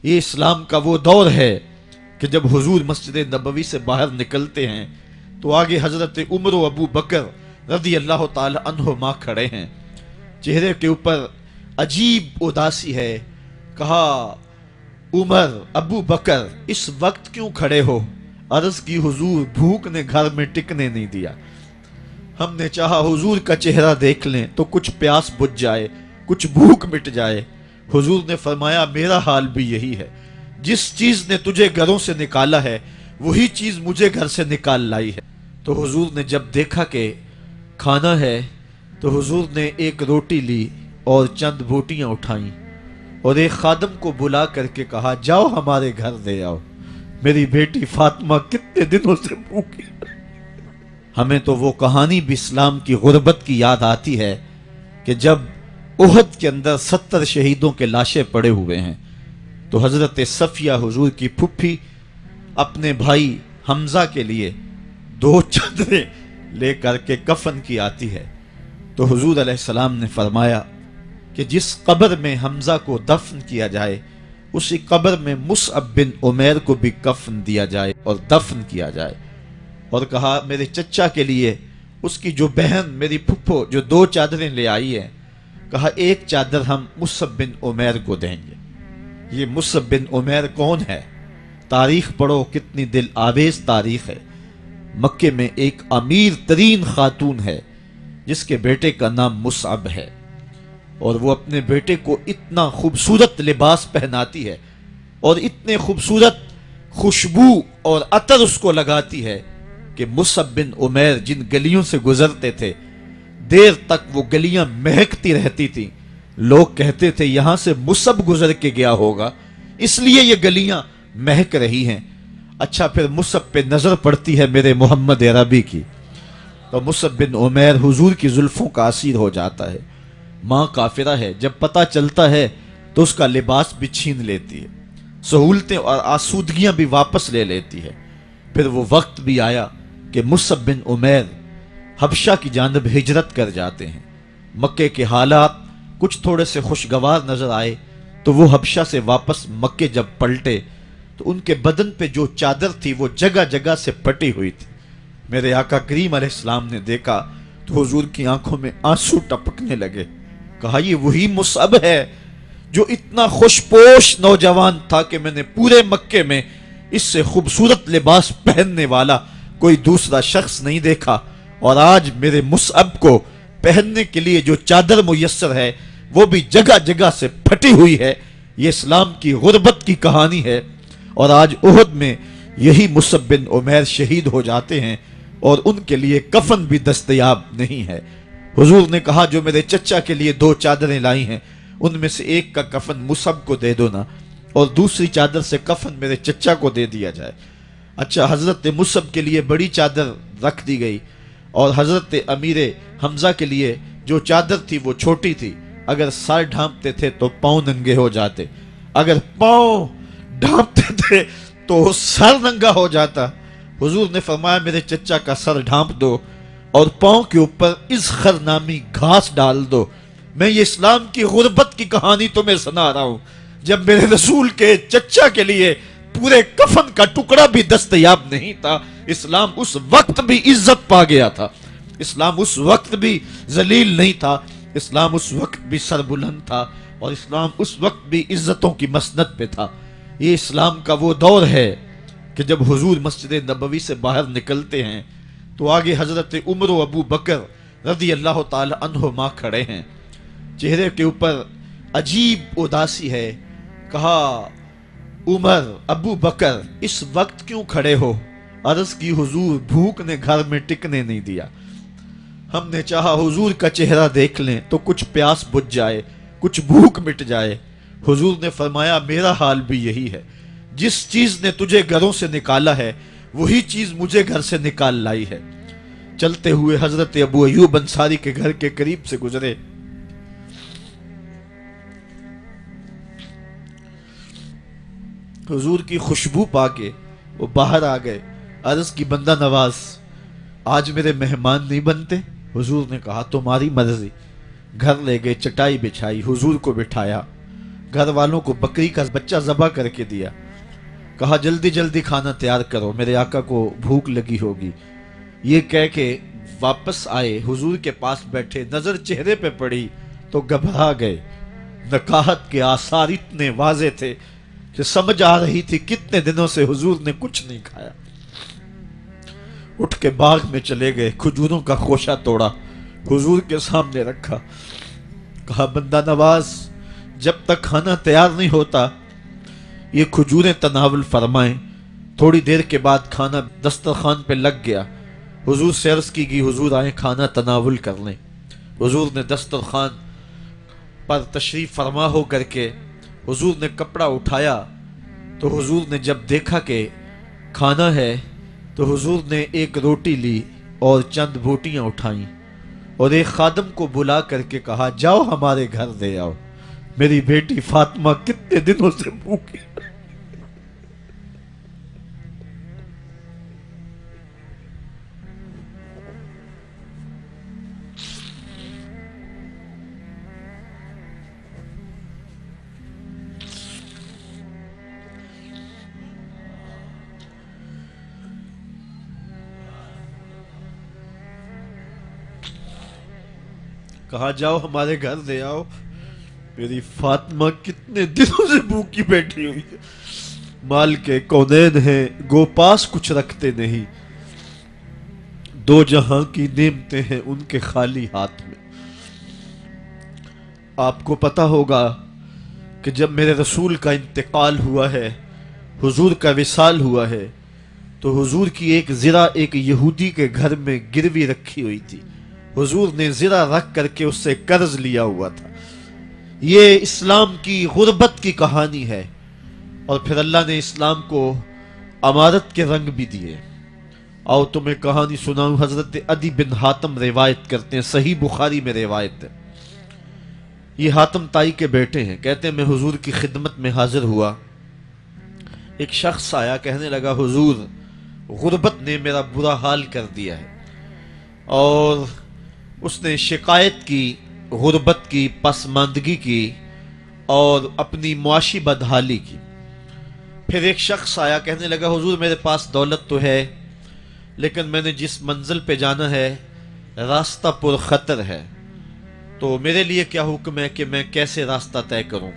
یہ اسلام کا وہ دور ہے کہ جب حضور مسجد نبوی سے باہر نکلتے ہیں تو آگے حضرت عمر و ابو بکر رضی اللہ تعالی عنہما کھڑے ہیں. چہرے کے اوپر عجیب اداسی ہے. کہا عمر ابو بکر اس وقت کیوں کھڑے ہو؟ عرض کی حضور بھوک نے گھر میں ٹکنے نہیں دیا. ہم نے چاہا حضور کا چہرہ دیکھ لیں تو کچھ پیاس بجھ جائے، کچھ بھوک مٹ جائے. حضور نے فرمایا میرا حال بھی یہی ہے. جس چیز نے تجھے گھروں سے نکالا ہے وہی چیز مجھے گھر سے نکال لائی ہے. تو حضور نے جب دیکھا کہ کھانا ہے تو حضور نے ایک روٹی لی اور چند بوٹیاں اٹھائیں اور ایک خادم کو بلا کر کے کہا جاؤ ہمارے گھر دے آؤ، میری بیٹی فاطمہ کتنے دنوں سے بھوکی. ہمیں تو وہ کہانی بھی اسلام کی غربت کی یاد آتی ہے کہ جب احد کے اندر 70 شہیدوں کے لاشیں پڑے ہوئے ہیں تو حضرت صفیہ حضور کی پھپھی اپنے بھائی حمزہ کے لیے 2 چادریں لے کر کے کفن کی آتی ہے. تو حضور علیہ السلام نے فرمایا کہ جس قبر میں حمزہ کو دفن کیا جائے اسی قبر میں مصعب بن عمیر کو بھی کفن دیا جائے اور دفن کیا جائے. اور کہا میرے چچا کے لیے اس کی جو بہن میری پھپھو جو 2 چادریں لے آئی ہیں، کہا ایک چادر ہم مصعب بن عمیر کو دیں گے. یہ مصعب بن عمیر کون ہے؟ تاریخ پڑھو، کتنی دل آویز تاریخ ہے. مکے میں ایک امیر ترین خاتون ہے جس کے بیٹے کا نام مصعب ہے، اور وہ اپنے بیٹے کو اتنا خوبصورت لباس پہناتی ہے اور اتنے خوبصورت خوشبو اور عطر اس کو لگاتی ہے کہ مصعب بن عمیر جن گلیوں سے گزرتے تھے دیر تک وہ گلیاں مہکتی رہتی تھیں. لوگ کہتے تھے یہاں سے مصعب گزر کے گیا ہوگا اس لیے یہ گلیاں مہک رہی ہیں. اچھا پھر مصعب پہ نظر پڑتی ہے میرے محمد عربی کی تو مصعب بن عمیر حضور کی زلفوں کا اسیر ہو جاتا ہے. ماں کافرہ ہے، جب پتہ چلتا ہے تو اس کا لباس بھی چھین لیتی ہے، سہولتیں اور آسودگیاں بھی واپس لے لیتی ہے. پھر وہ وقت بھی آیا کہ مصعب بن عمیر حبشہ کی جانب ہجرت کر جاتے ہیں. مکے کے حالات کچھ تھوڑے سے خوشگوار نظر آئے تو وہ حبشہ سے واپس مکے جب پلٹے تو ان کے بدن پہ جو چادر تھی وہ جگہ جگہ سے پٹی ہوئی تھی. میرے آقا کریم علیہ السلام نے دیکھا تو حضور کی آنکھوں میں آنسو ٹپکنے لگے. کہا یہ وہی مصعب ہے جو اتنا خوش پوش نوجوان تھا کہ میں نے پورے مکے میں اس سے خوبصورت لباس پہننے والا کوئی دوسرا شخص نہیں دیکھا، اور آج میرے مصعب کو پہننے کے لیے جو چادر میسر ہے وہ بھی جگہ جگہ سے پھٹی ہوئی ہے. یہ اسلام کی غربت کی کہانی ہے. اور آج احد میں یہی مصعب بن عمیر شہید ہو جاتے ہیں اور ان کے لیے کفن بھی دستیاب نہیں ہے. حضور نے کہا جو میرے چچا کے لیے 2 چادریں لائی ہیں ان میں سے ایک کا کفن مصعب کو دے دو نا، اور دوسری چادر سے کفن میرے چچا کو دے دیا جائے. اچھا حضرت مصعب کے لیے بڑی چادر رکھ دی گئی اور حضرت امیر حمزہ کے لیے جو چادر تھی وہ چھوٹی تھی. اگر سر ڈھانپتے تھے تو پاؤں ننگے ہو جاتے، اگر پاؤں ڈھانپتے تھے تو سر ننگا ہو جاتا. حضور نے فرمایا میرے چچا کا سر ڈھانپ دو اور پاؤں کے اوپر اذخر نامی گھاس ڈال دو. میں یہ اسلام کی غربت کی کہانی تمہیں سنا رہا ہوں. جب میرے رسول کے چچا کے لیے پورے کفن کا ٹکڑا بھی دستیاب نہیں تھا، اسلام اس وقت بھی عزت پا گیا تھا. اسلام اس وقت بھی ذلیل نہیں تھا. اسلام اس وقت بھی سربلند تھا، اور اسلام اس وقت بھی عزتوں کی مسند پہ تھا. یہ اسلام کا وہ دور ہے کہ جب حضور مسجد نبوی سے باہر نکلتے ہیں تو آگے حضرت عمر و ابو بکر رضی اللہ تعالی عنہما کھڑے ہیں. چہرے کے اوپر عجیب اداسی ہے. کہا عمر ابو بکر اس وقت کیوں کھڑے ہو؟ عرض کی حضور بھوک نے گھر میں ٹکنے نہیں دیا. ہم نے چاہا حضور کا چہرہ دیکھ لیں تو کچھ پیاس بجھ جائے، کچھ بھوک مٹ جائے. حضور نے فرمایا میرا حال بھی یہی ہے. جس چیز نے تجھے گھروں سے نکالا ہے وہی چیز مجھے گھر سے نکال لائی ہے. چلتے ہوئے حضرت ابو ایوب انصاری کے گھر کے قریب سے گزرے. حضور کی خوشبو پا کے وہ باہر آ گئے. عرض کی بندہ نواز آج میرے مہمان نہیں بنتے؟ حضور نے کہا تمہاری مرضی. گھر لے گئے، چٹائی بچھائی، حضور کو بٹھایا. گھر والوں کو بکری کا بچہ ذبح کر کے دیا، کہا جلدی جلدی کھانا تیار کرو، میرے آقا کو بھوک لگی ہوگی۔ یہ کہہ کے واپس آئے، حضور کے پاس بیٹھے، نظر چہرے پہ پڑی تو گھبرا گئے۔ نکاحت کے آثار اتنے واضح تھے کہ سمجھ آ رہی تھی کتنے دنوں سے حضور نے کچھ نہیں کھایا۔ اٹھ کے باغ میں چلے گئے، کھجوروں کا خوشہ توڑا، حضور کے سامنے رکھا، کہا بندہ نواز جب تک کھانا تیار نہیں ہوتا یہ کھجوریں تناول فرمائیں۔ تھوڑی دیر کے بعد کھانا دسترخوان پہ لگ گیا، حضور سے عرض کی گئی حضور آئیں کھانا تناول کر لیں۔ حضور نے دسترخوان پر تشریف فرما ہو کر کے حضور نے کپڑا اٹھایا تو حضور نے جب دیکھا کہ کھانا ہے تو حضور نے ایک روٹی لی اور چند بوٹیاں اٹھائیں اور ایک خادم کو بلا کر کے کہا جاؤ ہمارے گھر دے آؤ، میری بیٹی فاطمہ کتنے دنوں سے بھوکی۔ کہا جاؤ ہمارے گھر دے آؤ، میری فاطمہ کتنے دنوں سے بھوکی بیٹھی ہوئی ہے۔ مال کے کونین ہیں گو پاس کچھ رکھتے نہیں، دو جہاں کی نعمتیں ہیں ان کے خالی ہاتھ میں۔ آپ کو پتا ہوگا کہ جب میرے رسول کا انتقال ہوا ہے، حضور کا وصال ہوا ہے، تو حضور کی ایک زرہ ایک یہودی کے گھر میں گروی رکھی ہوئی تھی، حضور نے زرہ رکھ کر کے اس سے قرض لیا ہوا تھا۔ یہ اسلام کی غربت کی کہانی ہے، اور پھر اللہ نے اسلام کو امارت کے رنگ بھی دیے۔ آؤ تمہیں کہانی سناؤں، حضرت عدی بن حاتم روایت کرتے ہیں، صحیح بخاری میں روایت ہے۔ یہ حاتم تائی کے بیٹے ہیں، کہتے ہیں میں حضور کی خدمت میں حاضر ہوا، ایک شخص آیا کہنے لگا حضور غربت نے میرا برا حال کر دیا ہے، اور اس نے شکایت کی غربت کی، پسماندگی کی اور اپنی معاشی بدحالی کی۔ پھر ایک شخص آیا کہنے لگا حضور میرے پاس دولت تو ہے لیکن میں نے جس منزل پہ جانا ہے راستہ پر خطر ہے، تو میرے لیے کیا حکم ہے کہ میں کیسے راستہ طے کروں؟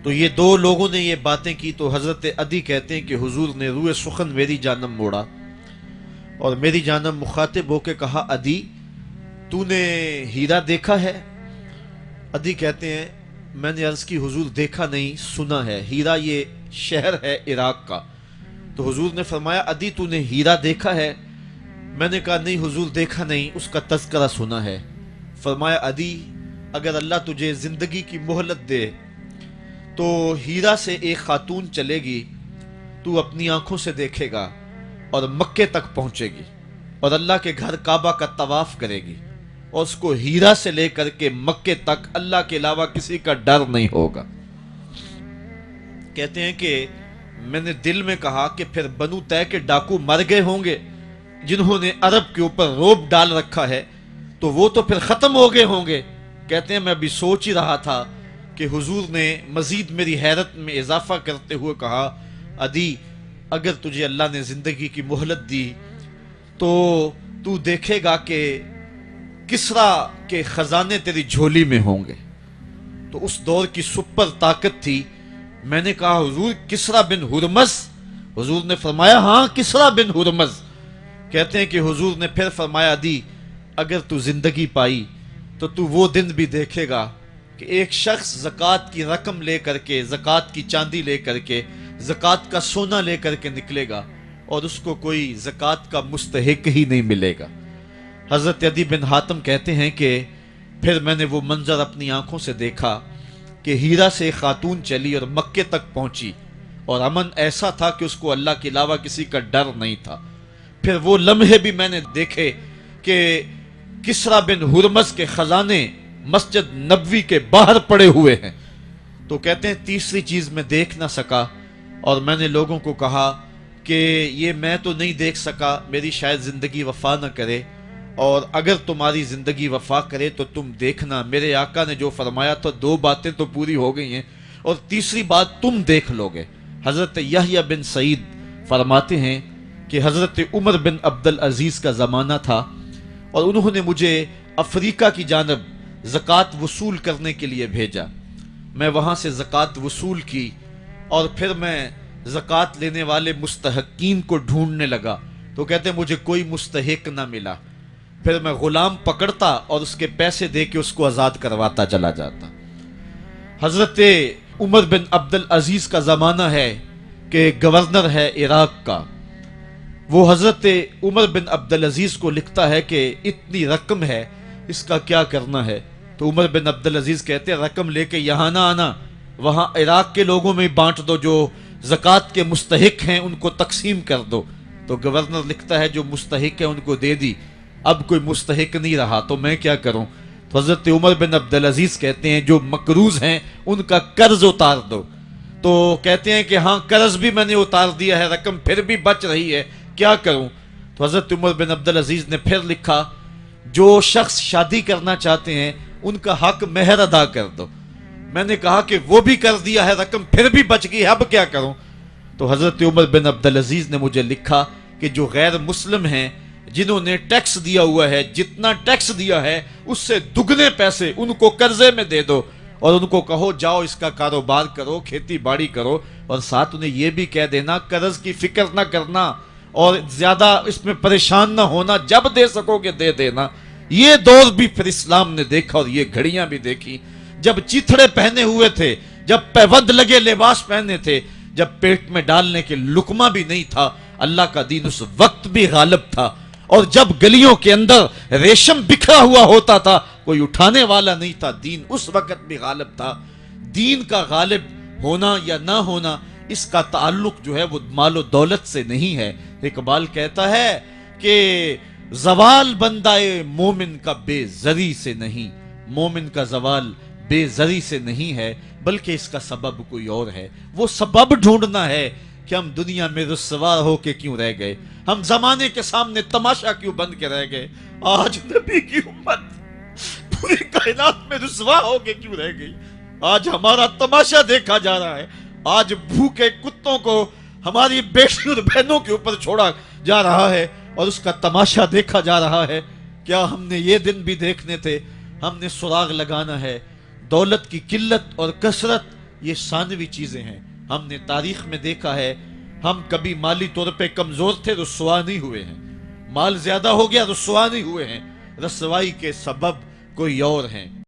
تو یہ دو لوگوں نے یہ باتیں کی تو حضرت عدی کہتے ہیں کہ حضور نے روئے سخن میری جانب موڑا اور میری جانب مخاطب ہو کے کہا عدی تو نے ہیرا دیکھا ہے؟ عدی کہتے ہیں میں نے عرض کی حضور دیکھا نہیں، سنا ہے، ہیرا یہ شہر ہے عراق کا۔ تو حضور نے فرمایا عدی تو نے ہیرا دیکھا ہے؟ میں نے کہا نہیں حضور دیکھا نہیں، اس کا تذکرہ سنا ہے۔ فرمایا عدی اگر اللہ تجھے زندگی کی مہلت دے تو ہیرا سے ایک خاتون چلے گی، تو اپنی آنکھوں سے دیکھے گا اور مکے تک پہنچے گی اور اللہ کے گھر کعبہ کا طواف کرے گی، اور اس کو ہیرا سے لے کر کے مکے تک اللہ کے علاوہ کسی کا ڈر نہیں ہوگا۔ کہتے ہیں کہ میں نے دل میں کہا کہ پھر بنو طے کے ڈاکو مر گئے ہوں گے جنہوں نے عرب کے اوپر روب ڈال رکھا ہے، تو وہ تو پھر ختم ہو گئے ہوں گے۔ کہتے ہیں میں ابھی سوچ ہی رہا تھا کہ حضور نے مزید میری حیرت میں اضافہ کرتے ہوئے کہا عدی اگر تجھے اللہ نے زندگی کی مہلت دی تو تو دیکھے گا کہ کسرا کے خزانے تیری جھولی میں ہوں گے۔ تو اس دور کی سپر طاقت تھی۔ میں نے کہا حضور کسرا بن ہرمز؟ حضور نے فرمایا ہاں کسرا بن ہرمز۔ کہتے ہیں کہ حضور نے پھر فرمایا عدی اگر تو زندگی پائی تو تو وہ دن بھی دیکھے گا کہ ایک شخص زکوٰۃ کی رقم لے کر کے، زکوٰۃ کی چاندی لے کر کے، زکوٰۃ کا سونا لے کر کے نکلے گا اور اس کو کوئی زکوٰۃ کا مستحق ہی نہیں ملے گا۔ حضرت عدی بن حاتم کہتے ہیں کہ پھر میں نے وہ منظر اپنی آنکھوں سے دیکھا کہ ہیرا سے خاتون چلی اور مکے تک پہنچی اور امن ایسا تھا کہ اس کو اللہ کے علاوہ کسی کا ڈر نہیں تھا۔ پھر وہ لمحے بھی میں نے دیکھے کہ کسرا بن ہرمز کے خزانے مسجد نبوی کے باہر پڑے ہوئے ہیں۔ تو کہتے ہیں تیسری چیز میں دیکھ نہ سکا اور میں نے لوگوں کو کہا کہ یہ میں تو نہیں دیکھ سکا، میری شاید زندگی وفا نہ کرے، اور اگر تمہاری زندگی وفا کرے تو تم دیکھنا، میرے آقا نے جو فرمایا تھا دو باتیں تو پوری ہو گئی ہیں، اور تیسری بات تم دیکھ لوگے۔ حضرت یحییٰ بن سعید فرماتے ہیں کہ حضرت عمر بن عبدالعزیز کا زمانہ تھا اور انہوں نے مجھے افریقہ کی جانب زکوٰۃ وصول کرنے کے لیے بھیجا۔ میں وہاں سے زکوٰۃ وصول کی اور پھر میں زکوٰۃ لینے والے مستحقین کو ڈھونڈنے لگا، تو کہتے ہیں مجھے کوئی مستحق نہ ملا۔ پھر میں غلام پکڑتا اور اس کے پیسے دے کے اس کو آزاد کرواتا چلا جاتا۔ حضرت عمر بن عبدالعزیز کا زمانہ ہے کہ گورنر ہے عراق کا، وہ حضرت عمر بن عبدالعزیز کو لکھتا ہے کہ اتنی رقم ہے، اس کا کیا کرنا ہے؟ تو عمر بن عبدالعزیز کہتے ہیں رقم لے کے یہاں نہ آنا، وہاں عراق کے لوگوں میں بانٹ دو، جو زکوٰۃ کے مستحق ہیں ان کو تقسیم کر دو۔ تو گورنر لکھتا ہے جو مستحق ہیں ان کو دے دی، اب کوئی مستحق نہیں رہا تو میں کیا کروں؟ تو حضرت عمر بن عبدالعزیز کہتے ہیں جو مقروض ہیں ان کا قرض اتار دو۔ تو کہتے ہیں کہ ہاں قرض بھی میں نے اتار دیا ہے، رقم پھر بھی بچ رہی ہے، کیا کروں؟ تو حضرت عمر بن عبدالعزیز نے پھر لکھا جو شخص شادی کرنا چاہتے ہیں ان کا حق مہر ادا کر دو۔ میں نے کہا کہ وہ بھی کر دیا ہے، رقم پھر بھی بچ گئی، اب کیا کروں؟ تو حضرت عمر بن عبدالعزیز نے مجھے لکھا کہ جو غیر مسلم ہیں جنہوں نے ٹیکس دیا ہوا ہے، جتنا ٹیکس دیا ہے اس سے دگنے پیسے ان کو قرضے میں دے دو اور ان کو کہو جاؤ اس کا کاروبار کرو، کھیتی باڑی کرو، اور ساتھ انہیں یہ بھی کہہ دینا قرض کی فکر نہ کرنا اور زیادہ اس میں پریشان نہ ہونا، جب دے سکو گے دے دینا۔ یہ دور بھی پھر اسلام نے دیکھا اور یہ گھڑیاں بھی دیکھی جب چیتھڑے پہنے ہوئے تھے، جب پیوند لگے لباس پہنے تھے، جب پیٹ میں ڈالنے کے لقمہ بھی نہیں تھا، اللہ کا دین اس وقت بھی غالب تھا، اور جب گلیوں کے اندر ریشم بکھرا ہوا ہوتا تھا کوئی اٹھانے والا نہیں تھا، دین اس وقت بھی غالب تھا۔ دین کا غالب ہونا یا نہ ہونا اس کا تعلق جو ہے وہ مال و دولت سے نہیں ہے۔ اقبال کہتا ہے کہ زوال بندہ مومن کا بے زری سے نہیں، مومن کا زوال بے زری سے نہیں ہے بلکہ اس کا سبب کوئی اور ہے۔ وہ سبب ڈھونڈنا ہے کہ ہم دنیا میں رسوا ہو کے کیوں رہ گئے، ہم زمانے کے سامنے تماشا کیوں بن کے رہ گئے، آج نبی کی امت پوری کائنات میں رسوا ہو کے کیوں رہ گئی، آج ہمارا تماشا دیکھا جا رہا ہے، آج بھوکے کتوں کو ہماری بیٹی اور بہنوں کے اوپر چھوڑا جا رہا ہے اور اس کا تماشا دیکھا جا رہا ہے۔ کیا ہم نے یہ دن بھی دیکھنے تھے؟ ہم نے سراغ لگانا ہے۔ دولت کی قلت اور کثرت یہ ثانوی چیزیں ہیں، ہم نے تاریخ میں دیکھا ہے ہم کبھی مالی طور پہ کمزور تھے، رسوا نہیں ہوئے ہیں، مال زیادہ ہو گیا رسوا نہیں ہوئے ہیں، رسوائی کے سبب کوئی اور ہیں۔